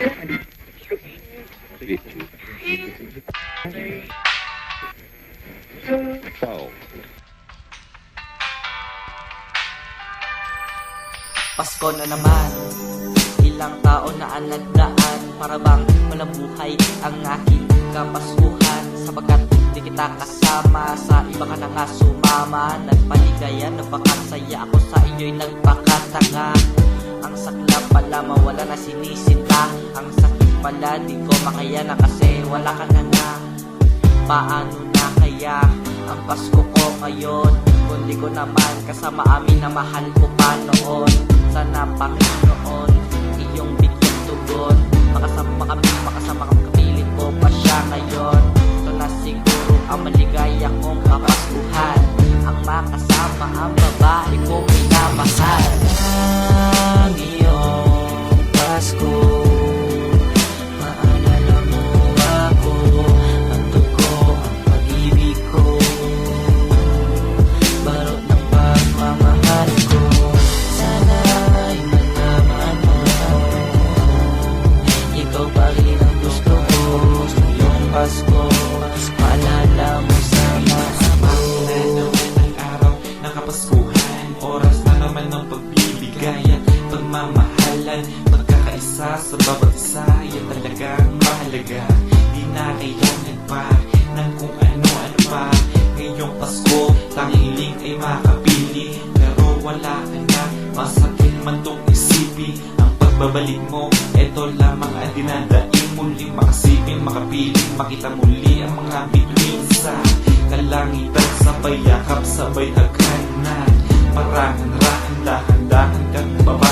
Pasko na naman, ilang taon na ang nagdaan, para bang walang buhay ang aking kapaskuhan. Sapagkat di kita kasama, sa iba ka na nga sumama. Nagpaligaya, napakasaya ako sa iyo'y nagpakatanga. Ang saklap pala mawala na sinisinta, ang sakit pala di ko makaya na kasi wala ka na nga. Paano na kaya ang Pasko ko ngayon, kung di ko naman kasama amin na mahal ko pa noon. Sana Panginoon, iyong bigyan tugon, makasama kami, kapilit ko pa siya ngayon. Ito na siguro ang maligaya kong kapaskuhan, ang makasama ang babae kong minamahal. Ang iyong Pasko, maalala mo ako, ang dugo, ang pag-ibig ko, balot ng pagmamahal ko. Sana'y malaman mo, ikaw pa rin ang gusto ko. Ngayong Pasko, maalala mo sana ako. Na naman ang araw ng Kapaskuhan, oras na naman ng pagbibigay at pagmamahalan. Pagkakaisa sa bawat isa, yan talagang mahalaga. Di na kailangan pa ng kung ano-ano pa. Ngayong Pasko, tanging ay makapili, pero wala ka na, masakit man tong isipin. Ang pagbabalik mo, eto lamang ang dinadaing. Muling makasipin, makapiling, makita muli ang mga bituin sa kalangitan. Sabay yakap, sabay hagkanan, parangan-rahan, dahan-dahan kang baba.